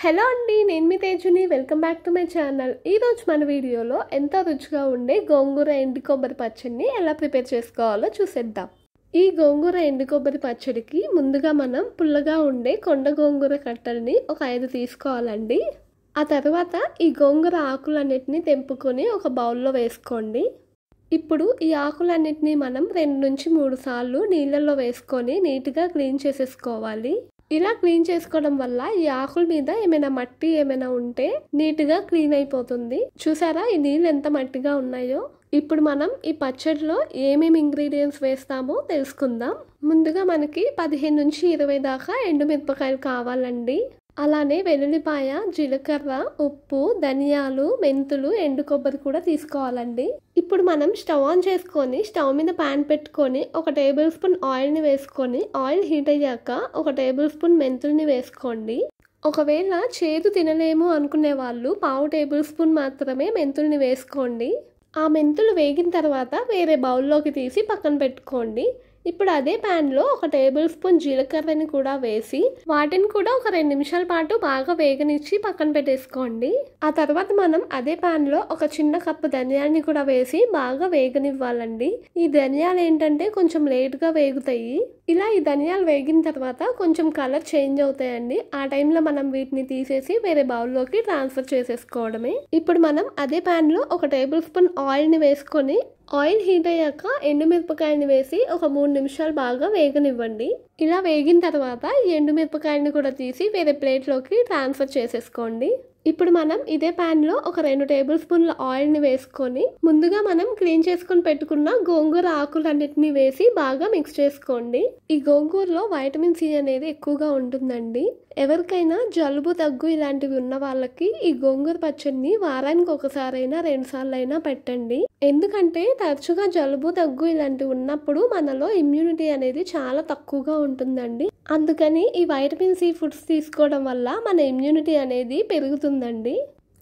Hello అండి, నేను మీ తేజుని. Welcome back to my channel. ఈరోజు మన వీడియోలో ఎంతో రుచిగా ఉండే గోంగూర ఎండు కొబ్బరి పచ్చడిని ఎలా ప్రిపేర్ చేసుకోవాలో చూసేద్దాం. ఈ గోంగూర ఎండు కొబ్బరి పచ్చడికి ముందుగా మనం పుల్లగా ఉండే కొండ గోంగూర కట్టల్ని ఒక 5 తీసుకోవాలండి. ఆ తర్వాత ఈ గోంగూర ఆకులన్నిటిని తెంపుకొని ఒక బౌల్లో వేసుకోండి. ఇప్పుడు ఈ ఆకులన్నిటిని మనం 2 నుంచి 3 సార్లు నీళ్ళల్లో వేసుకొని నీట్గా క్లీన్ చేసేసుకోవాలి. ఇలా క్లీన్ చేసుకోవడం వల్ల ఈ ఆకుల మీద ఏమైనా మట్టి ఏమైనా ఉంటే నీట్గా క్లీన్ అయిపోతుంది. చూసారా ఈ నీళ్ళు ఎంత మట్టిగా ఉన్నాయో. ఇప్పుడు మనం ఈ పచ్చడిలో ఏమేమి ఇంగ్రీడియంట్స్ వేస్తామో తెలుసుకుందాం. ముందుగా మనకి 15 నుంచి 20 దాకా ఎండుమిరపకాయలు కావాలండి. అలానే వెల్లుల్లిపాయ, జీలకర్ర, ఉప్పు, ధనియాలు, మెంతులు, ఎండు కొబ్బరి కూడా తీసుకోవాలండి. ఇప్పుడు మనం స్టవ్ ఆన్ చేసుకొని స్టవ్ మీద ప్యాన్ పెట్టుకొని 1 టేబుల్ స్పూన్ ఆయిల్ని వేసుకొని ఆయిల్ హీట్ అయ్యాక 1 టేబుల్ స్పూన్ మెంతుల్ని వేసుకోండి. ఒకవేళ చేదు తినలేము అనుకునే వాళ్ళు 1/2 టేబుల్ స్పూన్ మాత్రమే మెంతుల్ని వేసుకోండి. ఆ మెంతులు వేగిన తర్వాత వేరే బౌల్లోకి తీసి పక్కన పెట్టుకోండి. ఇప్పుడు అదే ప్యాన్లో 1 టేబుల్ స్పూన్ జీలకర్రని కూడా వేసి వాటిని కూడా ఒక 2 నిమిషాల పాటు బాగా వేగనిచ్చి పక్కన పెట్టేసుకోండి. ఆ తర్వాత మనం అదే ప్యాన్లో ఒక చిన్న కప్పు ధనియాలని కూడా వేసి బాగా వేగనివ్వాలండి. ఈ ధనియాలు ఏంటంటే కొంచెం లేట్గా వేగుతాయి. ఇలా ఈ ధనియాలు వేగిన తర్వాత కొంచెం కలర్ చేంజ్ అవుతాయండి. ఆ టైంలో మనం వీటిని తీసేసి వేరే బౌల్లోకి ట్రాన్స్ఫర్ చేసేసుకోవడమే. ఇప్పుడు మనం అదే ప్యాన్లో 1 టేబుల్ స్పూన్ ఆయిల్ని వేసుకొని ఆయిల్ హీట్ అయ్యాక ఎండుమిరపకాయని వేసి ఒక 3 నిమిషాలు బాగా వేగనివ్వండి. ఇలా వేగిన తర్వాత ఈ ఎండుమిరపకాయని కూడా తీసి వేరే ప్లేట్లోకి ట్రాన్స్ఫర్ చేసేసుకోండి. ఇప్పుడు మనం ఇదే ప్యాన్లో ఒక 2 టేబుల్ స్పూన్ల ఆయిల్ని వేసుకొని ముందుగా మనం క్లీన్ చేసుకొని పెట్టుకున్న గోంగూర ఆకులన్నిటిని వేసి బాగా మిక్స్ చేసుకోండి. ఈ గోంగూరలో వైటమిన్ సి అనేది ఎక్కువగా ఉంటుందండి. ఎవరికైనా జలుబు, దగ్గు ఇలాంటివి ఉన్న వాళ్ళకి ఈ గోంగూర పచ్చడిని వారానికి 1 సారైనా 2 సార్లు అయినా పెట్టండి. ఎందుకంటే తరచుగా జలుబు, దగ్గు ఇలాంటివి ఉన్నప్పుడు మనలో ఇమ్యూనిటీ అనేది చాలా తక్కువగా ఉంటుందండి. అందుకని ఈ వైటమిన్ సి ఫుడ్స్ తీసుకోవడం వల్ల మన ఇమ్యూనిటీ అనేది పెరుగుతుందండి.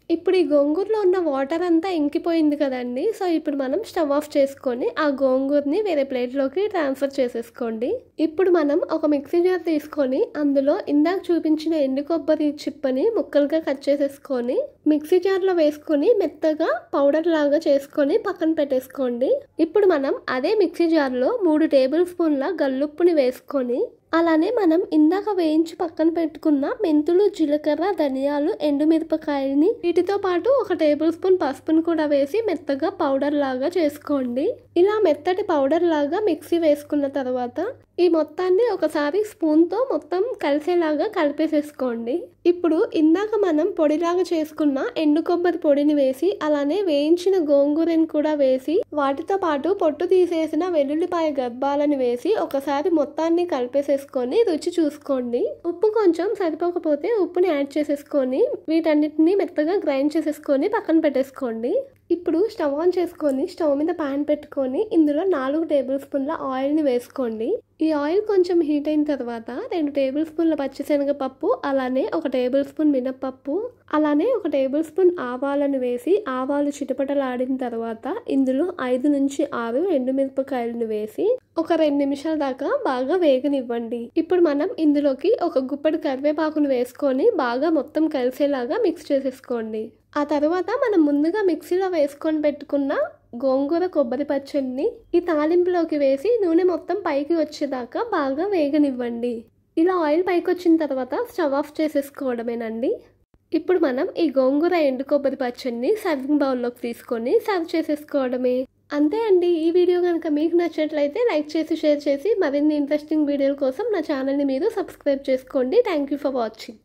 ఇప్పుడు ఈ గోంగూరలో ఉన్న వాటర్ అంతా ఇంకిపోయింది కదండి. సో ఇప్పుడు మనం స్టవ్ ఆఫ్ చేసుకొని ఆ గోంగూరని వేరే ప్లేట్లోకి ట్రాన్స్ఫర్ చేసేసుకోండి. ఇప్పుడు మనం ఒక మిక్సీ జార్ తీసుకొని అందులో ఇందాక చూపించిన ఎండు కొబ్బరి చిప్పని ముక్కలుగా కట్ చేసేసుకొని మిక్సీ జార్లో వేసుకొని మెత్తగా పౌడర్ లాగా చేసుకొని పక్కన పెట్టేసుకోండి. ఇప్పుడు మనం అదే మిక్సీ జార్లో 3 టేబుల్ స్పూన్ల గల్లుప్పుని వేసుకొని అలానే మనం ఇందాక వేయించి పక్కన పెట్టుకున్న మెంతులు, జీలకర్ర, ధనియాలు, ఎండుమిరపకాయలని వీటితో పాటు 1 టేబుల్ స్పూన్ పసుపుని కూడా వేసి మెత్తగా పౌడర్ లాగా చేసుకోండి. ఇలా మెత్తటి పౌడర్ లాగా మిక్సీ వేసుకున్న తర్వాత ఈ మొత్తాన్ని ఒకసారి స్పూన్తో మొత్తం కలిసేలాగా కలిపేసేసుకోండి. ఇప్పుడు ఇందాక మనం పొడిలాగా చేసుకున్న ఎండు కొబ్బరి పొడిని వేసి అలానే వేయించిన గోంగూరని కూడా వేసి వాటితో పాటు పొట్టు తీసేసిన వెల్లుల్లిపాయ గర్భాలను వేసి ఒకసారి మొత్తాన్ని కలిపేసేసుకొని రుచి చూసుకోండి. ఉప్పు కొంచెం సరిపోకపోతే ఉప్పుని యాడ్ చేసేసుకొని వీటన్నిటిని మెత్తగా గ్రైండ్ చేసేసుకొని పక్కన పెట్టేసుకోండి. ఇప్పుడు స్టవ్ ఆన్ చేసుకొని స్టవ్ మీద ప్యాన్ పెట్టుకొని ఇందులో 4 టేబుల్ స్పూన్ల ఆయిల్ని వేసుకోండి. ఈ ఆయిల్ కొంచెం హీట్ అయిన తర్వాత 2 టేబుల్ స్పూన్ల పచ్చిశనగపప్పు, అలానే 1 టేబుల్ స్పూన్ మినపప్పు, అలానే 1 టేబుల్ స్పూన్ ఆవాలను వేసి ఆవాలు చిటపటలాడిన తర్వాత ఇందులో 5 నుంచి 6 ఎండుమిరపకాయలను వేసి ఒక 2 నిమిషాల దాకా బాగా వేగనివ్వండి. ఇప్పుడు మనం ఇందులోకి ఒక గుప్పెడు కరివేపాకును వేసుకొని బాగా మొత్తం కలిసేలాగా మిక్స్ చేసేసుకోండి. ఆ తర్వాత మనం ముందుగా మిక్సీలో వేసుకొని పెట్టుకున్న గోంగూర కొబ్బరి పచ్చడిని ఈ తాలింపులోకి వేసి నూనె మొత్తం పైకి వచ్చేదాకా బాగా వేగనివ్వండి. ఇలా ఆయిల్ పైకి వచ్చిన తర్వాత స్టవ్ ఆఫ్ చేసేసుకోవడమేనండి. ఇప్పుడు మనం ఈ గోంగూర ఎండు కొబ్బరి పచ్చడిని సర్వింగ్ బౌల్లోకి తీసుకొని సర్వ్ చేసేసుకోవడమే. అంతే అండి. ఈ వీడియో కనుక మీకు నచ్చినట్లయితే లైక్ చేసి షేర్ చేసి మరిన్ని ఇంట్రెస్టింగ్ వీడియోల కోసం నా ఛానల్ని మీరు సబ్స్క్రైబ్ చేసుకోండి. Thank you for watching.